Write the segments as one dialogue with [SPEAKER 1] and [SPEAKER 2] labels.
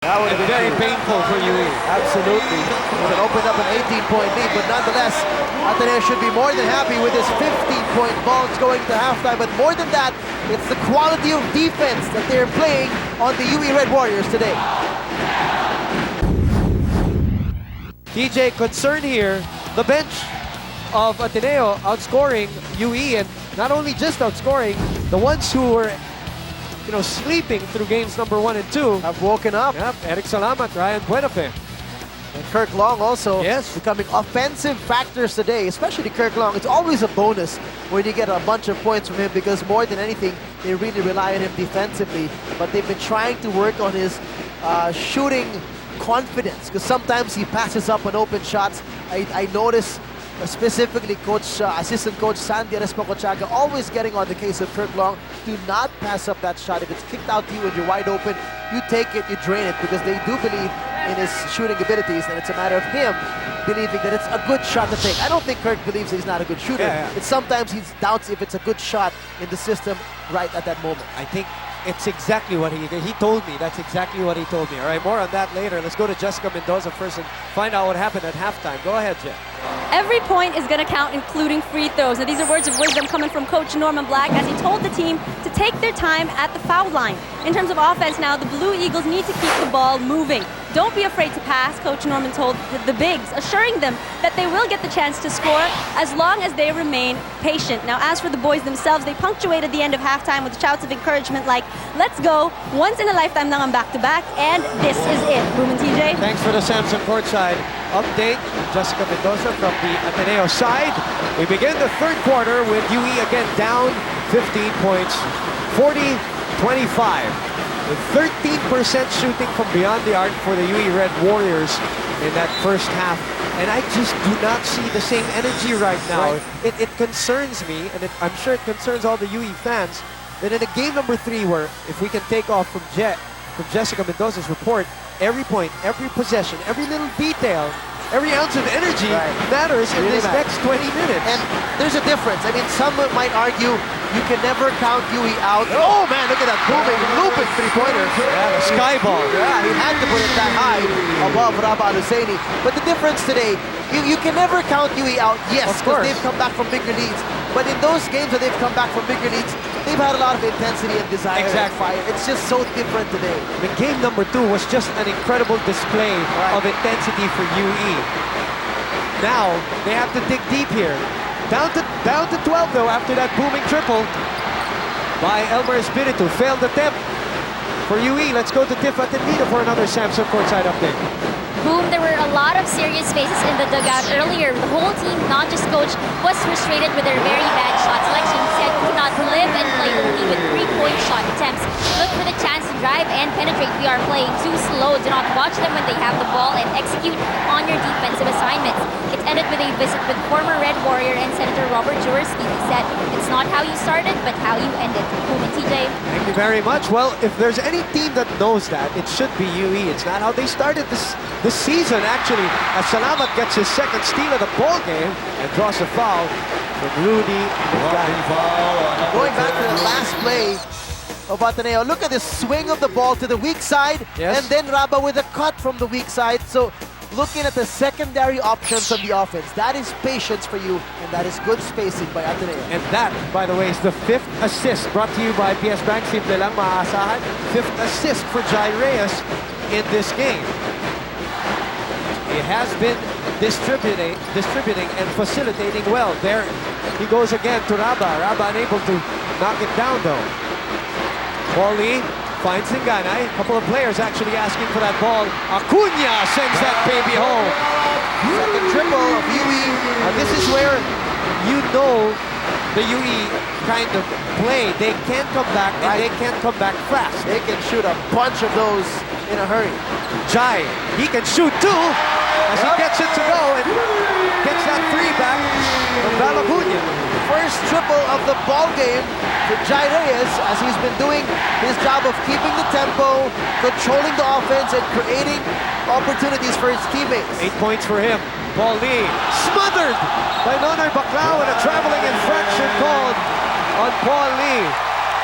[SPEAKER 1] That would have been
[SPEAKER 2] very painful for UE.
[SPEAKER 1] Absolutely. It would open up an 18-point lead, but nonetheless, Ateneo should be more than happy with his 15-point bulge going to halftime. But more than that, it's the quality of defense that they're playing on the UE Red Warriors today.
[SPEAKER 2] TJ, concern here, the bench of Ateneo outscoring UE, and not only just outscoring, the ones who were sleeping through games number 1 and 2
[SPEAKER 1] Have woken up.
[SPEAKER 2] Yep, Eric Salamat, Ryan Buenafe.
[SPEAKER 1] And Kirk Long also becoming offensive factors today, especially Kirk Long. It's always a bonus when you get a bunch of points from him because more than anything, they really rely on him defensively. But they've been trying to work on his shooting confidence because sometimes he passes up on open shots. I notice specifically assistant coach Sandy Respocochaga always getting on the case of Kirk Long. Do not pass up that shot. If it's kicked out to you and you're wide open, you take it, you drain it, because they do believe in his shooting abilities, and it's a matter of him believing that it's a good shot to take. I don't think Kirk believes that he's not a good shooter. It's sometimes he doubts if it's a good shot in the system right at that moment.
[SPEAKER 2] I think it's exactly what he told me. That's exactly what he told me. All right, more on that later. Let's go to Jessica Mendoza first and find out what happened at halftime. Go ahead, Jeff.
[SPEAKER 3] Every point is going to count, including free throws. Now, these are words of wisdom coming from Coach Norman Black as he told the team to take their time at the foul line. In terms of offense now, the Blue Eagles need to keep the ball moving. Don't be afraid to pass, Coach Norman told the bigs, assuring them that they will get the chance to score as long as they remain patient. Now, as for the boys themselves, they punctuated the end of halftime with shouts of encouragement like, "Let's go, once in a lifetime lang ang back-to-back, and this is it." Boom and TJ.
[SPEAKER 2] Thanks for the Samson Courtside update. Jessica Mendoza from the Ateneo side. We begin the third quarter with UE again down 15 points, 40-25. With 13% shooting from beyond the arc for the UE Red Warriors in that first half. And I just do not see the same energy right now. It concerns me, and I'm sure it concerns all the UE fans, that in a game number 3 where if we can take off from Jessica Mendoza's report, every point, every possession, every little detail, every ounce of energy matters in this next 20 minutes.
[SPEAKER 1] And there's a difference. I mean, some might argue you can never count UE out. Oh man, look at that booming, looping three-pointer.
[SPEAKER 2] Yeah, the sky ball.
[SPEAKER 1] Yeah, he had to put it that high above Rabah Al-Husseini. But the difference today, you can never count UE out, yes, because they've come back from bigger leads. But in those games that they've come back from bigger leads, they've had a lot of intensity and desire and fire. It's just so different today.
[SPEAKER 2] The game number 2 was just an incredible display of intensity for UE. Now, they have to dig deep here. Down to 12 though after that booming triple by Elmer Espiritu. Failed attempt for UE. Let's go to Tiff Atenida for another Samson Courtside update.
[SPEAKER 4] Boom, there were a lot of serious faces in the dugout earlier. The whole team, not just coach, was frustrated with their very bad shot selection. Said could not live and play only with 3-point shot attempts. Look for the chance to drive and penetrate. We are playing too slow. Do not watch them when they have the ball and execute on your defensive assignments. It ended with a visit with former Red Warrior and Senator Robert Jaworski. He said, "It's not how you started, but how you ended." Boom and TJ.
[SPEAKER 2] Thank you very much. Well, if there's any team that knows that, it should be UE. It's not how they started this season, actually, as Salamat gets his second steal of the ball game and draws a foul from Rudy.
[SPEAKER 1] Going back to the last play of Ateneo, look at this swing of the ball to the weak side, and then Rabah with a cut from the weak side. So looking at the secondary options of the offense, that is patience for you, and that is good spacing by Ateneo.
[SPEAKER 2] And that, by the way, is the 5th assist brought to you by PS Bank. Simple lang maaasahan. 5th assist for Jai Reyes in this game. He has been distributing and facilitating well. There he goes again to Rabah. Rabah unable to knock it down though. Paul Lee finds Nganay. A couple of players actually asking for that ball. Acuna sends that baby home.
[SPEAKER 1] Second triple of UE.
[SPEAKER 2] This is where you know the UE kind of play. They can come back and they can come back fast.
[SPEAKER 1] They can shoot a bunch of those in a hurry.
[SPEAKER 2] Jai, he can shoot too as he gets it to go and gets that 3 back from Balabunya.
[SPEAKER 1] First triple of the ball game for Jai Reyes as he's been doing his job of keeping the tempo, controlling the offense, and creating opportunities for his teammates.
[SPEAKER 2] 8 points for him. Paul Lee smothered by Nonoy Baclao and a traveling infraction called on Paul Lee.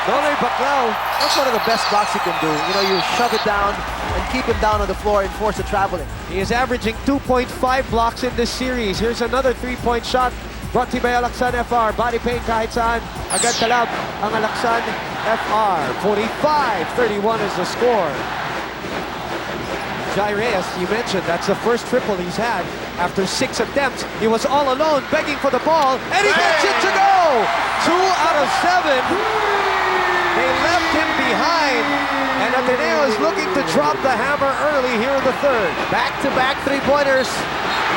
[SPEAKER 2] Nonay Baclao.
[SPEAKER 1] That's one of the best blocks you can do. You know, you shove it down and keep him down on the floor and force the traveling.
[SPEAKER 2] He is averaging 2.5 blocks in this series. Here's another three-point shot brought to you by Alaksan FR. Body paint kahit saan. Agad talab ang Alaksan FR. 45-31 is the score. Jai Reyes, you mentioned, that's the first triple he's had after 6 attempts. He was all alone, begging for the ball, and he gets it to go! 2 out of 7. They left him behind, and Ateneo is looking to drop the hammer early here in the third.
[SPEAKER 1] Back-to-back three-pointers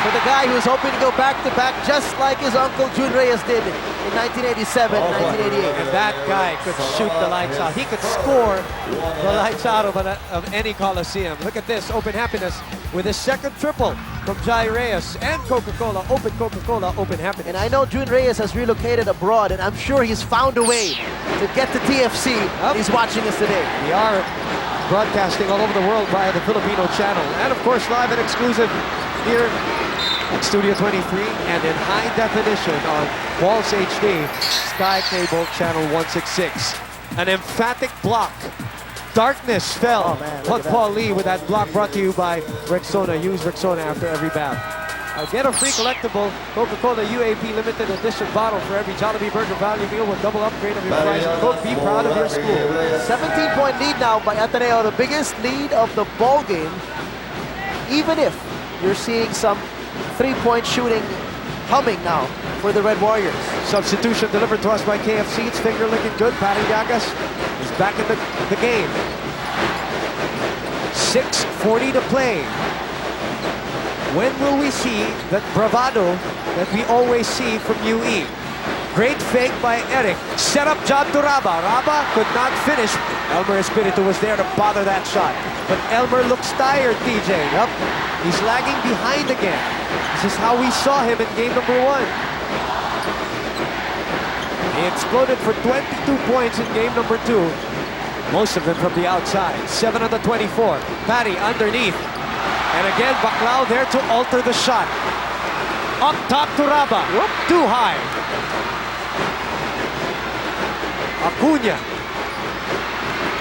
[SPEAKER 1] for the guy who's hoping to go back-to-back just like his uncle Jun Reyes did in 1987 and 1988.
[SPEAKER 2] And that guy could shoot the lights out. He could score the lights out of any Coliseum. Look at this, Open Happiness with his second triple from Jai Reyes and Coca-Cola, Open Happiness.
[SPEAKER 1] And I know Jun Reyes has relocated abroad, and I'm sure he's found a way to get to TFC. He's watching us today.
[SPEAKER 2] We are broadcasting all over the world via the Filipino channel. And of course, live and exclusive here in Studio 23 and in high definition on Walls HD, Sky Cable Channel 166. An emphatic block. Darkness fell on Paul Lee with that block brought to you by Rexona. Use Rexona after every bath. Get a free collectible Coca-Cola UAP limited edition bottle for every Jollibee Burger value meal with double upgrade of your price. Coke, be proud of your school.
[SPEAKER 1] 17-point lead now by Ateneo, the biggest lead of the ball game, even if you're seeing some three-point shooting humming now for the Red Warriors.
[SPEAKER 2] Substitution delivered to us by KFC. It's finger looking good. Patty Llagas is back in the game. 6:40 to play. When will we see that bravado that we always see from UE? Great fake by Eric. Set up job to Raba. Raba could not finish. Elmer Espiritu was there to bother that shot. But Elmer looks tired, TJ. Yep. He's lagging behind again. This is how we saw him in game number 1. He exploded for 22 points in game number 2. Most of them from the outside. 7 of the 24. Patty underneath. And again, Baclao there to alter the shot. Up top to Raba. Whoop, too high. Acuna.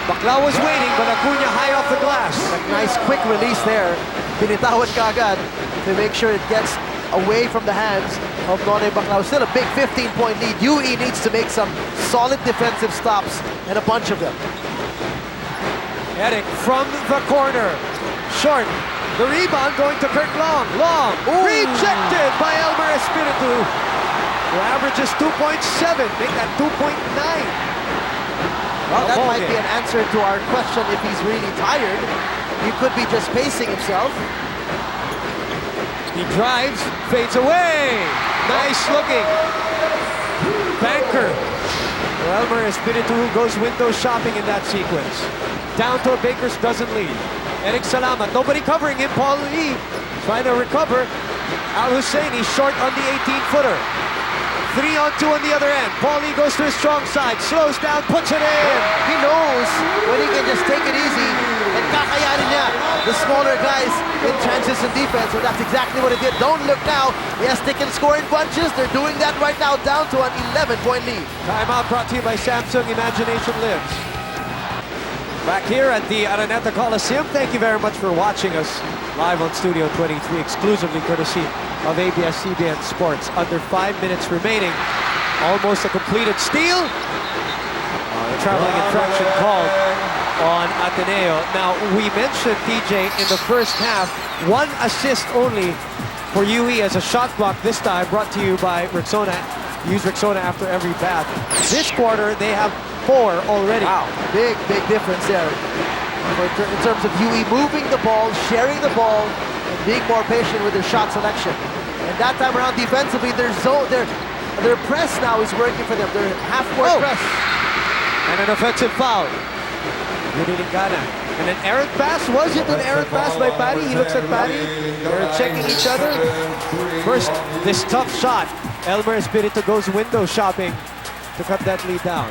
[SPEAKER 2] Baclao was waiting, but Acuna high off the glass.
[SPEAKER 1] A nice quick release there. Binitawan kagad to make sure it gets away from the hands of Nonay Baclao. Still a big 15-point lead. UE needs to make some solid defensive stops, and a bunch of them.
[SPEAKER 2] Eric from the corner. Short. The rebound going to Kirk Long. Long. Ooh. Rejected by Elmer Espiritu, who averages 2.7. Make that 2.9.
[SPEAKER 1] Well, that might be an answer to our question if he's really tired. He could be just pacing himself.
[SPEAKER 2] He drives, fades away. Nice looking. Banker. Elmer Espiritu goes window shopping in that sequence. Down to a Baker's dozen lead. Eric Salamat, nobody covering him. Paul Lee trying to recover. Al Husseini short on the 18-footer. 3-on-2 on the other end. Paul Lee goes to his strong side, slows down, puts it in.
[SPEAKER 1] He knows when he can just take it easy and kakayanin niya the smaller guys in transition defense. So that's exactly what he did. Don't look now. Yes, they can score in bunches. They're doing that right now, down to an 11-point lead.
[SPEAKER 2] Timeout brought to you by Samsung. Imagination lives. Back here at the Araneta Coliseum, thank you very much for watching us live on Studio 23, exclusively courtesy of ABS-CBN Sports. Under 5 minutes remaining, almost a completed steal. The traveling infraction called on Ateneo. Now, we mentioned, TJ, in the first half, 1 assist only for UE as a shot block this time, brought to you by Rexona. Use Rexona after every bath. This quarter, they have 4 already.
[SPEAKER 1] Wow, big difference there. In terms of UE moving the ball, sharing the ball, and being more patient with their shot selection. And that time around defensively, their press now is working for them. Their half-court press.
[SPEAKER 2] And an offensive foul. Yunilingana. And an errant pass. Was it an errant pass by Patty? He looks at Patty. They're checking each other. First, this tough shot. Elmer Espiritu goes window shopping to cut that lead down.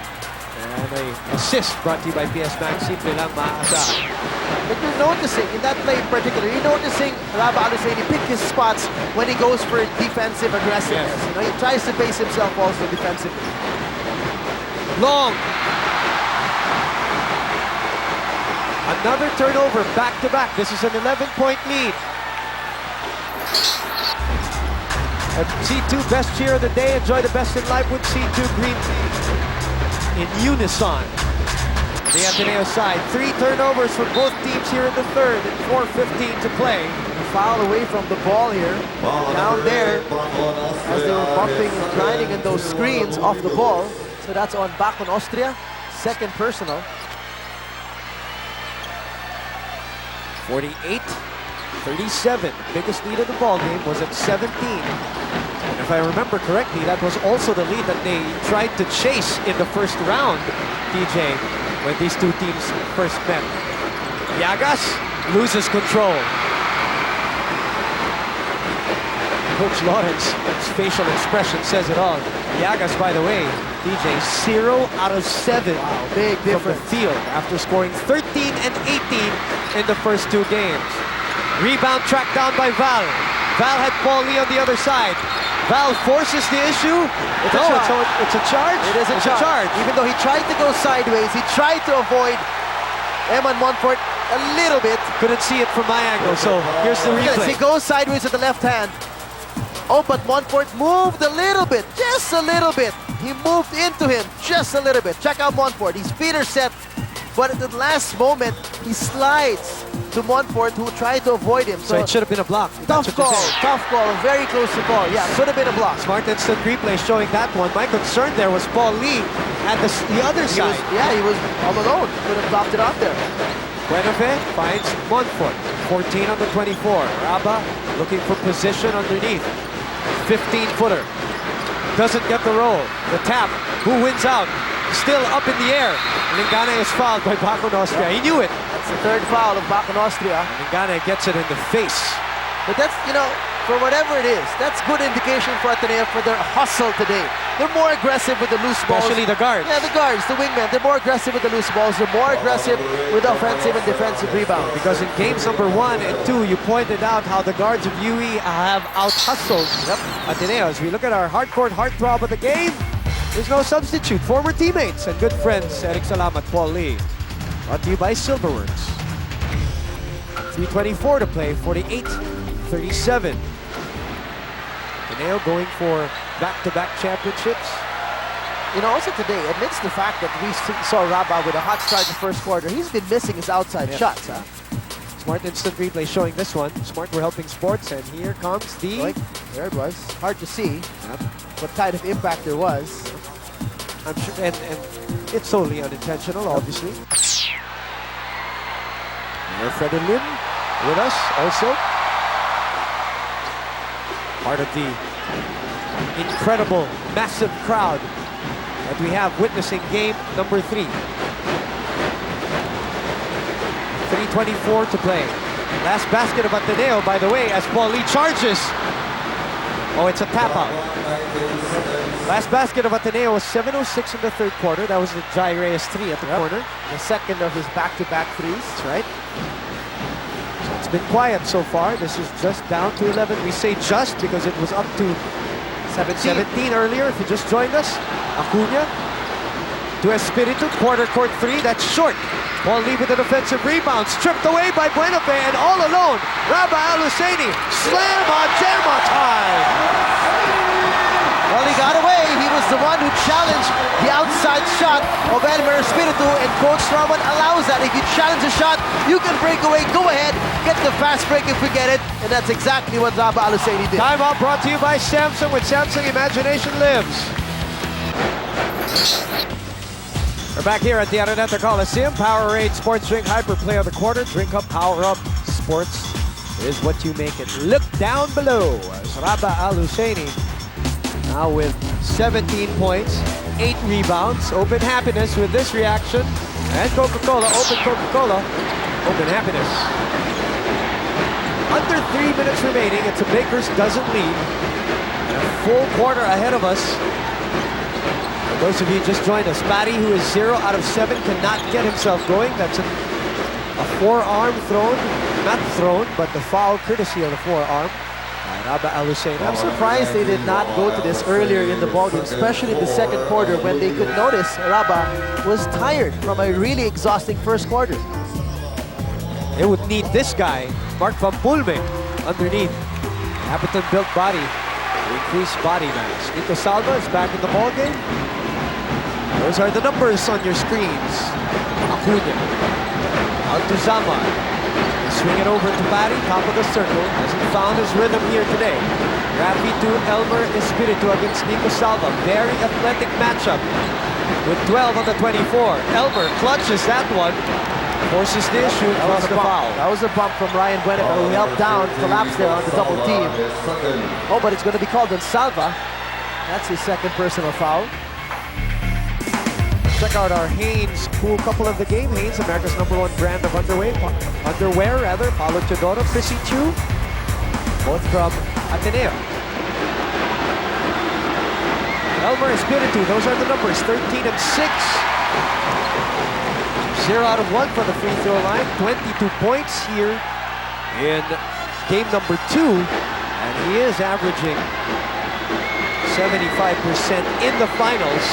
[SPEAKER 2] And an assist brought to you by PS Bank. Simple lang maaasahan.
[SPEAKER 1] But you're noticing, in that play in particular, you're noticing Raba Al Husseini pick his spots when he goes for defensive aggressiveness.
[SPEAKER 2] Yes.
[SPEAKER 1] You know, he tries to base himself also defensively.
[SPEAKER 2] Long. Another turnover, back-to-back. This is an 11-point lead. At C2 Best Cheer of the Day. Enjoy the best in life with C2 Green Tea. In unison. The Ateneo side. 3 turnovers for both teams here in the third. And 4:15 to play.
[SPEAKER 1] A foul away from the ball here. Down there, as they were bumping and grinding in those screens off the ball. So that's on Bacon Austria. Second personal.
[SPEAKER 2] 48-37. Biggest lead of the ball game was at 17. And if I remember correctly, that was also the lead that they tried to chase in the first round, DJ, when these two teams first met. Llagas loses control. Coach Lawrence's facial expression says it all. Llagas, by the way, DJ, 0 out of 7
[SPEAKER 1] Big
[SPEAKER 2] from the
[SPEAKER 1] difference.
[SPEAKER 2] field after scoring 13 and 18 in the first 2 games. Rebound tracked down by Val. Val had Paul Lee on the other side. Val forces the issue.
[SPEAKER 1] It's a charge.
[SPEAKER 2] It's a charge?
[SPEAKER 1] It is a
[SPEAKER 2] It's
[SPEAKER 1] charge. Even though he tried to go sideways, he tried to avoid Eman Montfort a little bit.
[SPEAKER 2] Couldn't see it from my angle, so here's the
[SPEAKER 1] Yes, he
[SPEAKER 2] replay.
[SPEAKER 1] goes sideways with the left hand. Oh, but Montfort moved a little bit, just a little bit. He moved into him just a little bit. Check out Montfort. His feet are set, but at the last moment, he slides to Montfort, who tried to avoid him.
[SPEAKER 2] So it should have been a block.
[SPEAKER 1] tough
[SPEAKER 2] That's what
[SPEAKER 1] call,
[SPEAKER 2] you're saying.
[SPEAKER 1] tough call, very close to call. Yeah, should have been a block.
[SPEAKER 2] Smart instant replay showing that one. My concern there was Paul Lee at the other
[SPEAKER 1] He
[SPEAKER 2] side.
[SPEAKER 1] was all alone. Could have blocked it out there.
[SPEAKER 2] Buenafe finds Montfort. 14 on the 24. Raba looking for position underneath. 15-footer. Doesn't get the roll. The tap. Who wins out? Still up in the air. Lingane is fouled by Bacon Austria. He knew it.
[SPEAKER 1] That's the third foul of Bacon Austria.
[SPEAKER 2] Lingane gets it in the face.
[SPEAKER 1] But that's, for whatever it is, that's good indication for Ateneo for their hustle today. They're more aggressive with the loose balls.
[SPEAKER 2] Especially the guards.
[SPEAKER 1] Yeah, the guards, the wingmen, they're more aggressive with the loose balls. They're more aggressive with offensive and defensive rebounds.
[SPEAKER 2] Because in games number 1 and 2, you pointed out how the guards of UE have out-hustled Ateneo. As we look at our hardcore heartthrob of the game, there's no substitute. Former teammates and good friends, Eric Salamat, Paul Lee. Brought to you by Silverworks. 3:24 to play, 48-37. Ateneo going for back-to-back championships.
[SPEAKER 1] Also today, amidst the fact that we saw Raba with a hot start in the first quarter, he's been missing his outside shots. Huh?
[SPEAKER 2] Smart instant replay showing this one. Smart, we're helping sports, and here comes the...
[SPEAKER 1] There it was. Hard to see
[SPEAKER 2] Yep.
[SPEAKER 1] what kind of impact there was.
[SPEAKER 2] I'm sure, and it's solely unintentional, obviously. Mayor Freddy Lim with us also. Part of the incredible, massive crowd that we have witnessing game number 3. 3:24 to play. Last basket of Ateneo, by the way, as Paul Lee charges. Oh, it's a tap out. Last basket of Ateneo was 7:06 in the third quarter. That was the Jai Reyes 3 at the corner.
[SPEAKER 1] The second of his back-to-back threes.
[SPEAKER 2] That's right. So it's been quiet so far. This is just down to 11. We say just because it was up to 17 earlier. If you just joined us, Acuna to Espiritu, quarter court 3. That's short. Paul Lee with an offensive rebound, stripped away by Buenafe, and all alone, Raba Al-Husseini, slam on jam on time.
[SPEAKER 1] Well, he got away. He was the one who challenged the outside shot of Elmer Espiritu, and Coach Norman allows that. If you challenge a shot, you can break away. Go ahead, get the fast break if we get it, and that's exactly what Raba Al-Husseini did.
[SPEAKER 2] Timeout brought to you by Samsung. With Samsung, imagination lives. We're back here at the Araneta Coliseum. Powerade Sports Drink Hyper Play of the quarter. Drink up, power up. Sports is what you make it. Look down below as Raba Al-Husseini now with 17 points, 8 rebounds. Open happiness with this reaction. And Coca-Cola, open Coca-Cola, open happiness. Under 3 minutes remaining. It's a Baker's dozen lead. And a full quarter ahead of us. Those of you just joined us, Patty, who is 0 out of 7, cannot get himself going. That's a forearm thrown, not thrown, but the foul courtesy of the forearm by Raba Al-Husseini.
[SPEAKER 1] I'm surprised they did not go to this earlier in the ballgame, especially in the second quarter, when they could notice Raba was tired from a really exhausting first quarter.
[SPEAKER 2] It would need this guy, Mark Van Pulme, underneath. Appleton-built body to increase body mass. Nico Salva is back in the ballgame. Those are the numbers on your screens. Acuna. Altuzama. Swing it over to Barry, top of the circle. Hasn't found his rhythm here today. Rafi to Elmer Espiritu against Nico Salva. Very athletic matchup with 12 on the 24. Elmer clutches that one. Forces the issue, draws the foul.
[SPEAKER 1] That was a bump from Ryan Buenafe, who helped down, collapsed there on the double team. Oh, but it's going to be called on Salva. That's his second personal foul.
[SPEAKER 2] Check out our Hanes cool couple of the game. Hanes, America's #1 brand of underwear, Paulo Teodoro, Chrissy Chu, both from Ateneo. Elmer Espiritu, those are the numbers, 13 and 6. 0 out of 1 for the free throw line, 22 points here in game number 2, and he is averaging 75% in the finals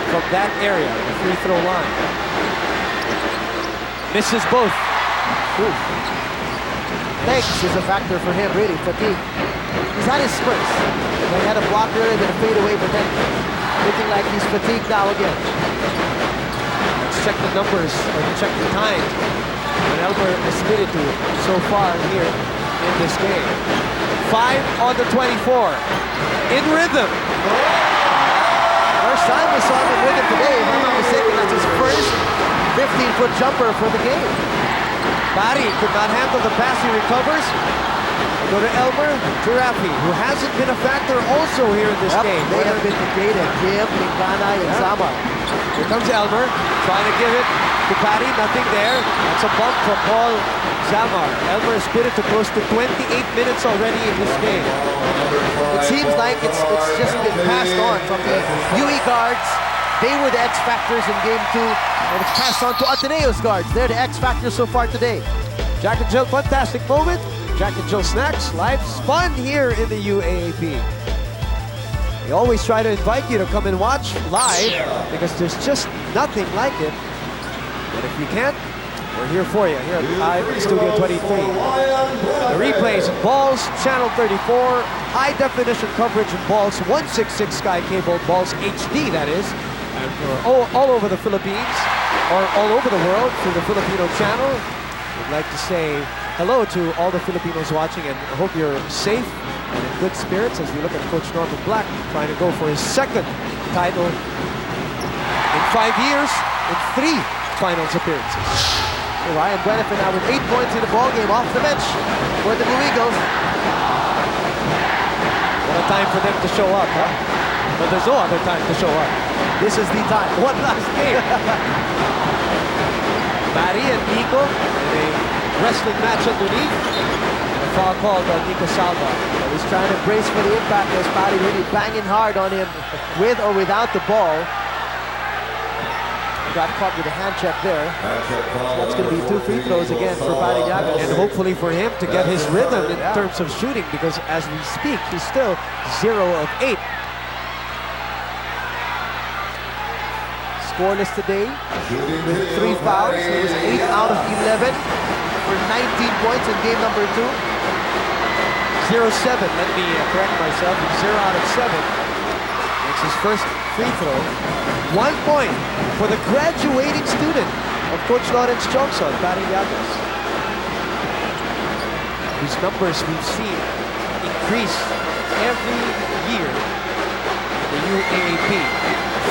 [SPEAKER 2] from that area, the free throw line. Misses both.
[SPEAKER 1] Ooh. Legs is a factor for him, really, fatigue. He's had his spurts. He had a block earlier, then a fade away, but then looking like he's fatigued now again.
[SPEAKER 2] Let's check the numbers, or check the time on Elmer Espiritu so far here in this game. 5 on the 24. In rhythm.
[SPEAKER 1] First time we saw him in rhythm today. If I'm not mistaken, that's his first 15-foot jumper for the game.
[SPEAKER 2] Barry could not handle the pass, he recovers. Go to Elmer, to Rafi, who hasn't been a factor also here in this game.
[SPEAKER 1] They have been negated. Kim, Lingana, and Zama.
[SPEAKER 2] Here comes Elmer, trying to give it to Patty, nothing there. That's a bump from Paul Zamar. Elmer Espiritu close to 28 minutes already in this game.
[SPEAKER 1] It seems like it's just been passed on from the UE guards. They were the X factors in game 2, and it's passed on to Ateneo's guards. They're the X factors so far today.
[SPEAKER 2] Jack and Jill, fantastic moment. Jack and Jill Snacks, live fun here in the UAAP. We always try to invite you to come and watch live because there's just nothing like it. But if you can't, we're here for you here live in Studio 23. The replays in Balls Channel 34, high definition coverage in Balls 166 Sky Cable, Balls HD that is, and for all over the Philippines or all over the world through the Filipino channel. We'd like to say hello to all the Filipinos watching, and I hope you're safe and in good spirits as we look at Coach Norman Black trying to go for his second title in 5 years in 3 finals appearances.
[SPEAKER 1] So Ryan Buenafe now with 8 points in the ballgame off the bench for the Blue Eagles.
[SPEAKER 2] What a time for them to show up, huh? But there's no other time to show up.
[SPEAKER 1] This is the time.
[SPEAKER 2] One last game. Barry and Nico in a wrestling match underneath. And a foul called on Nico Salva.
[SPEAKER 1] He's trying to brace for the impact as Patty really banging hard on him with or without the ball. Got caught with a hand check there. That's going to be 2 free throws again for Patty Llagas.
[SPEAKER 2] And hopefully for him to get his rhythm in terms of shooting, because as we speak, he's still 0 of 8.
[SPEAKER 1] Scoreless today with 3 fouls. He was 8 out of 11 for 19 points in game number 2.
[SPEAKER 2] 0-7, let me correct myself. 0 out of 7. Makes his first free throw. 1 point for the graduating student of Coach Lawrence Johnson, Patty Llagas, whose numbers we've seen increase every year in the UAAP.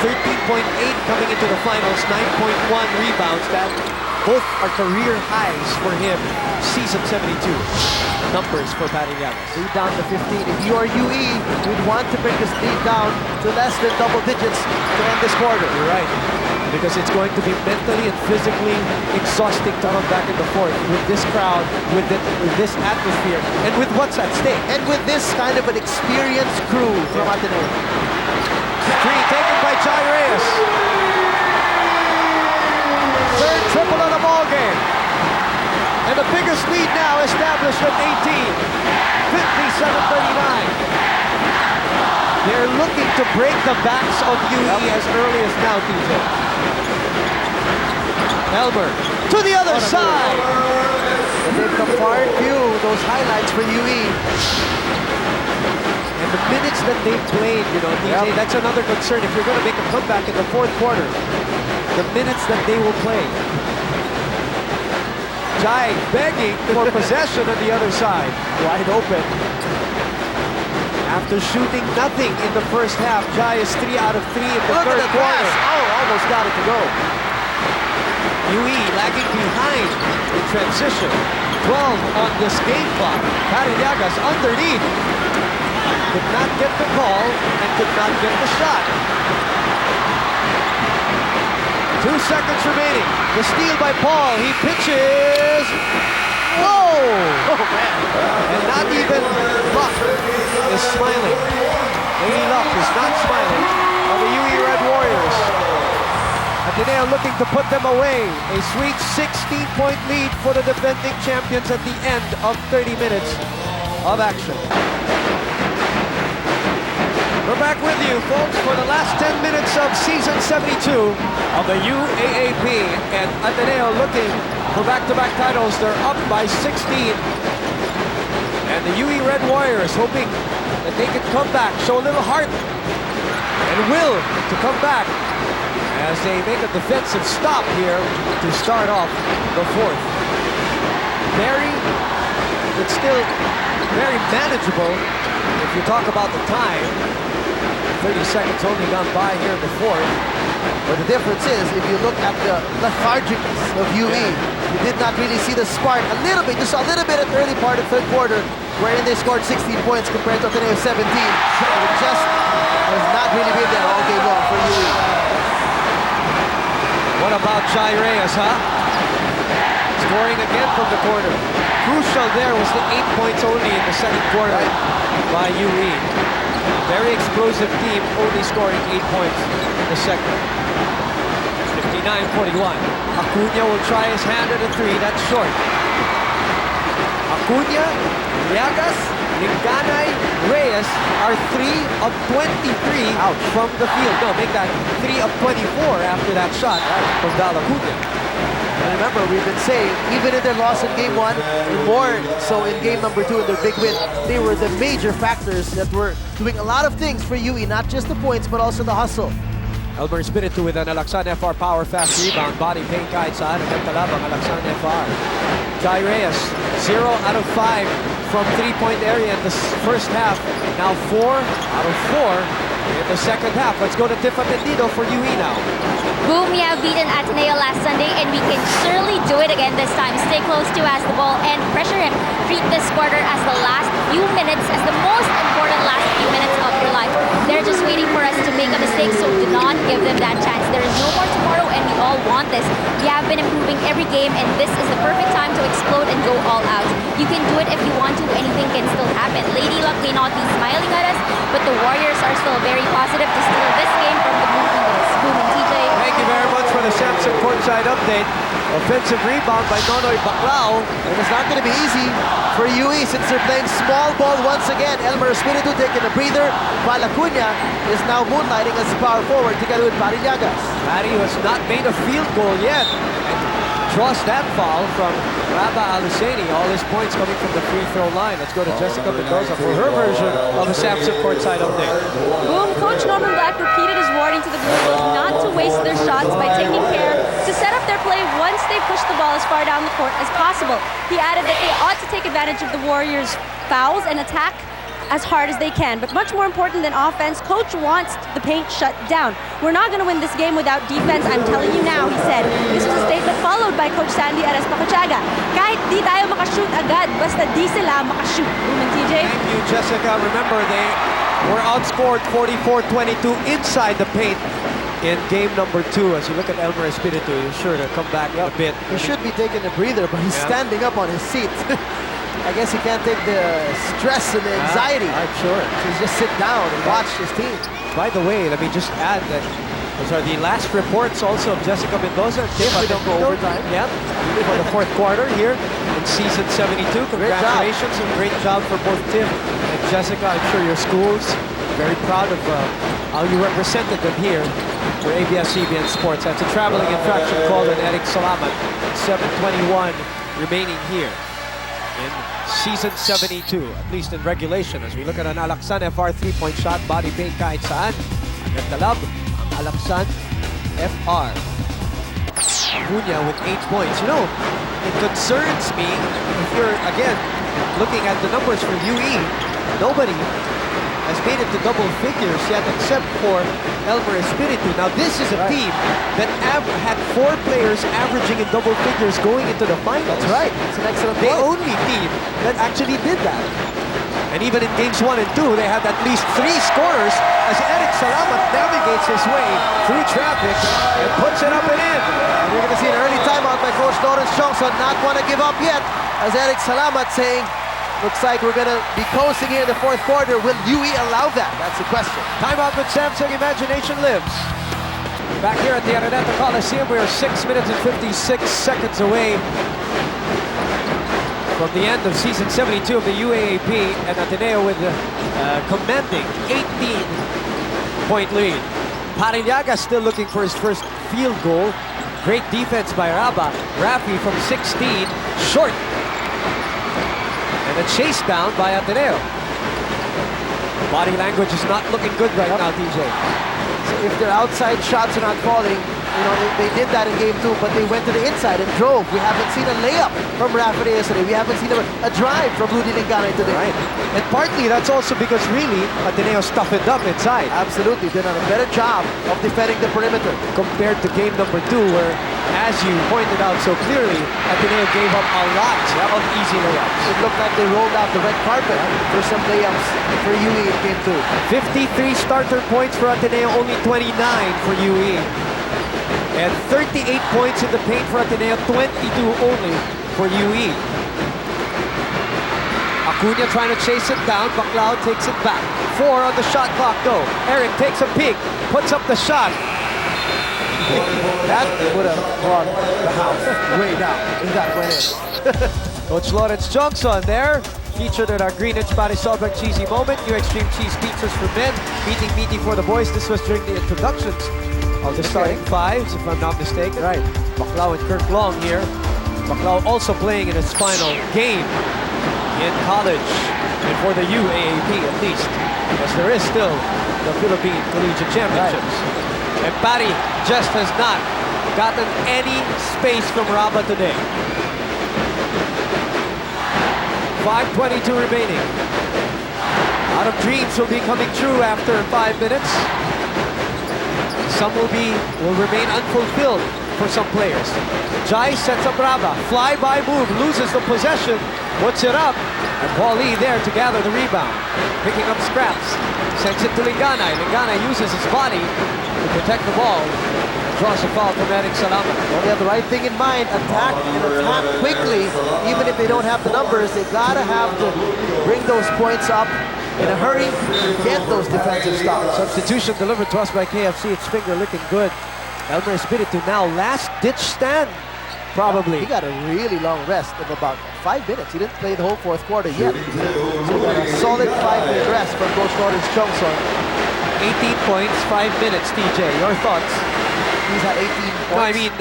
[SPEAKER 2] 13.8 coming into the finals, 9.1 rebounds. That both are career highs for him. Season 72 numbers for Patty Llagas.
[SPEAKER 1] Lead down to 15. If you are UE, you'd want to bring this lead down to less than double digits to end this quarter.
[SPEAKER 2] You're right, because it's going to be mentally and physically exhausting to come back in the fourth with this crowd, with this atmosphere, and with what's at stake.
[SPEAKER 1] And with this kind of an experienced crew from Ateneo.
[SPEAKER 2] 3 taken by Jai Reyes. Third triple of the ball game. And the biggest lead now established at 18. 57-39. They're looking to break the backs of UE as early as now, TJ. Elmer to the other side.
[SPEAKER 1] And they've come far and few, those highlights for UE.
[SPEAKER 2] And the minutes that they played, you know, DJ, that's another concern. If you're going to make a comeback in the fourth quarter, the minutes that they will play. Jai begging for possession on the other side.
[SPEAKER 1] Wide open.
[SPEAKER 2] After shooting nothing in the first half, Jai is 3 out of 3 in the
[SPEAKER 1] Look at
[SPEAKER 2] third
[SPEAKER 1] the
[SPEAKER 2] quarter.
[SPEAKER 1] pass. Oh, almost got it to go.
[SPEAKER 2] UE lagging behind in transition. 12 on this game clock. Parinagas underneath. Could not get the call and could not get the shot. 2 seconds remaining. The steal by Paul. He pitches. Whoa!
[SPEAKER 1] Oh, man.
[SPEAKER 2] And not even Luck is smiling. Lady Luck is not smiling on the UE Red Warriors. Ateneo looking to put them away. A sweet 16-point lead for the defending champions at the end of 30 minutes of action. We're back with you, folks, for the last 10 minutes of Season 72 of the UAAP. And Ateneo looking for back-to-back titles. They're up by 16. And the UE Red Warriors hoping that they can come back, show a little heart and will to come back as they make a defensive stop here to start off the fourth. It's still very manageable if you talk about the time. 30 seconds only gone by here in the fourth.
[SPEAKER 1] But the difference is, if you look at the lethargicness of UE, you did not really see the spark a little bit. You saw a little bit at the early part of third quarter, wherein they scored 16 points compared to Ateneo 17. It just has not really been there all game long for UE.
[SPEAKER 2] What about Jai Reyes, huh? Scoring again from the corner. Crucial there was the 8 points only in the second quarter by UE. Very explosive team, only scoring 8 points in the second. 59-41. Acuna will try his hand at a 3. That's short. Acuna, Riagas, Linganay, Reyes are 3 of 23 out from the field. No, make that 3 of 24 after that shot from Dal Acuna.
[SPEAKER 1] And remember, we've been saying, even in their loss in game 1, and more so in game number 2 in their big win, they were the major factors that were doing a lot of things for UE, not just the points, but also the hustle.
[SPEAKER 2] Elmer Espiritu with an Alaksan FR power fast rebound. Body paint kahit saan. Nagtalabang Alaksan FR. Jai Reyes, 0 out of 5 from three-point area in the first half. Now 4 out of 4 in the second half. Let's go to Tiff Atendido for UE now.
[SPEAKER 4] Boom, we have beaten Ateneo last Sunday, and we can surely do it again this time. Stay close to us the ball and pressure him. Treat this quarter as the last few minutes, as the most important last few minutes of your life. They're just waiting for us to make a mistake, so do not give them that chance. There is no more tomorrow, and we all want this. We have been improving every game, and this is the perfect time to explode and go all out. You can do it if you want to. Anything can still happen. Lady Luck may not be smiling at us, but the Warriors are still very positive to steal this game from the Blue Eagles. Boom and TJ.
[SPEAKER 2] Thank you very much for the Samson courtside update. Offensive rebound by Nonoy Baclao.
[SPEAKER 1] And it's not going to be easy for UE since they're playing small ball once again. Elmer Espiritu taking a breather, while Acuna is now moonlighting as a power forward together with Parinagas.
[SPEAKER 2] Matty has not made a field goal yet. And draws that foul from Raba Aluseni. All his points coming from the free throw line. Let's go to Jessica Mendoza for her version of a Samson courtside update.
[SPEAKER 3] Boom, Coach Norman Black repeated his warning to the Blue Eagles not to waste their shots by taking care to set up their play once they push the ball as far down the court as possible. He added that they ought to take advantage of the Warriors' fouls and attack as hard as they can. But much more important than offense, Coach wants the paint shut down. We're not going to win this game without defense, I'm telling you now, he said. This was a statement followed by Coach Sandy Ares-Pacochaga. Kahit di tayo makashoot agad, basta di sila makashoot. Boom, TJ.
[SPEAKER 2] Thank you, Jessica. Remember, they were outscored 44-22 inside the paint in game number 2. As you look at Elmer Espiritu, he's sure to come back a bit.
[SPEAKER 1] He should be taking a breather, but he's standing up on his seat. I guess he can't take the stress and the anxiety.
[SPEAKER 2] I'm sure.
[SPEAKER 1] So he's just sit down and watch his team.
[SPEAKER 2] By the way, let me just add that those are the last reports also of Jessica Mendoza.
[SPEAKER 1] If we don't go overtime.
[SPEAKER 2] Yeah, for the fourth quarter here in season 72. Congratulations and great job for both Tim and Jessica. I'm sure your schools are very proud of how you represented them here for ABS-CBN Sports. That's a traveling infraction call on Eric Salamat. 7:21 remaining here in season 72, at least in regulation. As we look at an Alaksan FR 3-point shot, body paint kahit saan. Nagtalab ang Alaksan FR. Acuña with 8 points. You know, it concerns me if you're, again, looking at the numbers for UE, nobody has made it to double figures yet except for Elmer Espiritu. Now this is a team that had 4 players averaging in double figures going into the finals.
[SPEAKER 1] That's right. It's an excellent
[SPEAKER 2] The
[SPEAKER 1] point.
[SPEAKER 2] only team that actually did that. And even in games 1 and 2, they had at least 3 scorers as Eric Salamat navigates his way through traffic and puts it up and in.
[SPEAKER 1] And you're going to see an early timeout by Coach Lawrence Johnson, not want to give up yet, as Eric Salamat saying, looks like we're going to be coasting here in the 4th quarter. Will UE allow that? That's the question.
[SPEAKER 2] Timeout with Samsung Imagination Lives. Back here at the Araneta Coliseum, we are 6 minutes and 56 seconds away from the end of season 72 of the UAAP, and Ateneo with a commanding 18-point lead. Parinaga still looking for his first field goal. Great defense by Raba. Rafi from 16, short. And a chase down by Ateneo. Body language is not looking good right now, TJ.
[SPEAKER 1] So if their outside shots are not falling, you know, they did that in game 2, but they went to the inside and drove. We haven't seen a layup from Rafa yesterday. We haven't seen a drive from Rudy Lingana today.
[SPEAKER 2] Right. And partly that's also because really Ateneo stuffed it up inside.
[SPEAKER 1] Absolutely. They've done a better job of defending the perimeter.
[SPEAKER 2] Compared to game number 2, where, as you pointed out so clearly, Ateneo gave up a lot of easy layups.
[SPEAKER 1] It looked like they rolled out the red carpet for some layups for UE in game 2.
[SPEAKER 2] 53 starter points for Ateneo, only 29 for UE. And 38 points in the paint for Ateneo, 22 only for UE. Acuña trying to chase it down. Baclao takes it back. 4 on the shot clock though. Eric takes a peek, puts up the shot.
[SPEAKER 1] That would have brought the house way down if that went in.
[SPEAKER 2] Coach Lawrence Johnson there, featured at our Greenwich Paris Sobrang Cheesy Moment. New Extreme Cheese Pizzas for men, meeting for the boys. This was during the introductions of the starting 5s, if I'm not mistaken.
[SPEAKER 1] Right.
[SPEAKER 2] Baclao and Kirk Long here. Baclao also playing in his final game in college, and for the UAAP at least, as there is still the Philippine Collegiate Championships. And Patty just has not gotten any space from Raba today. 5:22 remaining. A lot of dreams will be coming true after 5 minutes. Some will remain unfulfilled for some players. Jai sets up Raba. Fly-by move, loses the possession, puts it up. And Paul Lee there to gather the rebound. Picking up scraps. Sends it to Lingana. Lingana uses his body to protect the ball. And draws a foul from Eric Salamat.
[SPEAKER 1] Well, they have the right thing in mind. Attack and attack quickly. Even if they don't have the numbers, they gotta have to bring those points up in a hurry to get those defensive stops.
[SPEAKER 2] Substitution delivered to us by KFC. Its finger looking good. Elmer Espiritu now last-ditch stand, probably.
[SPEAKER 1] He got a really long rest of about 5 minutes. He didn't play the whole 4th quarter yet. So we got a solid 5-minute rest from Coach Lawrence Johnson.
[SPEAKER 2] 18 points, 5 minutes, TJ. Your thoughts?
[SPEAKER 1] He's at 18 points.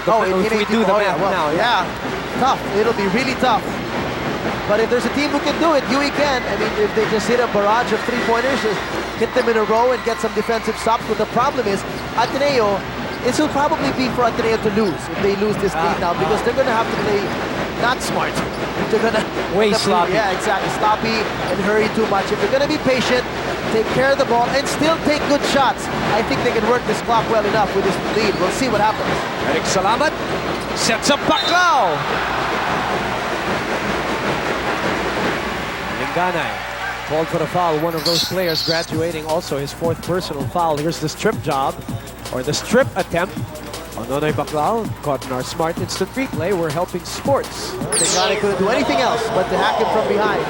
[SPEAKER 2] No, I mean, if we do the math now.
[SPEAKER 1] Yeah, tough. It'll be really tough. But if there's a team who can do it, UE can. I mean, if they just hit a barrage of 3-pointers, just hit them in a row and get some defensive stops. But the problem is, Ateneo, this will probably be for Ateneo to lose if they lose this lead now, because they're going to have to play not smart. They're going to
[SPEAKER 2] way sloppy.
[SPEAKER 1] Yeah, exactly. Sloppy and hurry too much. If they're going to be patient, take care of the ball, and still take good shots, I think they can work this clock well enough with this lead. We'll see what happens.
[SPEAKER 2] Eric Salamat sets up Baclao. Lingana called for the foul. One of those players graduating also his 4th personal foul. Here's the strip job, or the strip attempt on Nonoy Baclao. Caught in our smart instant replay. We're helping sports.
[SPEAKER 1] Lingana couldn't do anything else but to hack him from behind.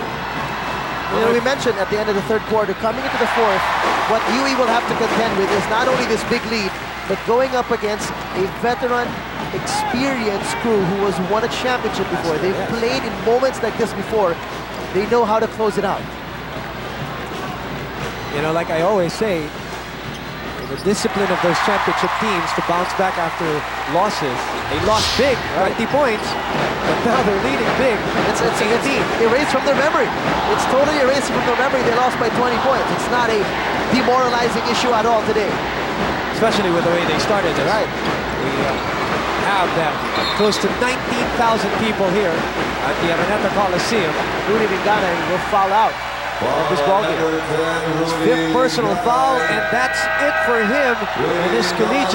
[SPEAKER 1] You know, we mentioned at the end of the 3rd quarter, coming into the 4th, what UE will have to contend with is not only this big lead, but going up against a veteran, experienced crew who has won a championship before. They've played in moments like this before. They know how to close it out.
[SPEAKER 2] You know, like I always say, The discipline of those championship teams to bounce back after losses. They lost big, 20 points, but now they're leading big.
[SPEAKER 1] It's erased from their memory. It's totally erased from their memory. They lost by 20 points. It's not a demoralizing issue at all today.
[SPEAKER 2] Especially with the way they started this.
[SPEAKER 1] Right.
[SPEAKER 2] We have them. Close to 19,000 people here at the Araneta Coliseum.
[SPEAKER 1] Rudy Vingana will foul out of this ballgame.
[SPEAKER 2] His fifth personal foul, and that's it for him in this collegiate.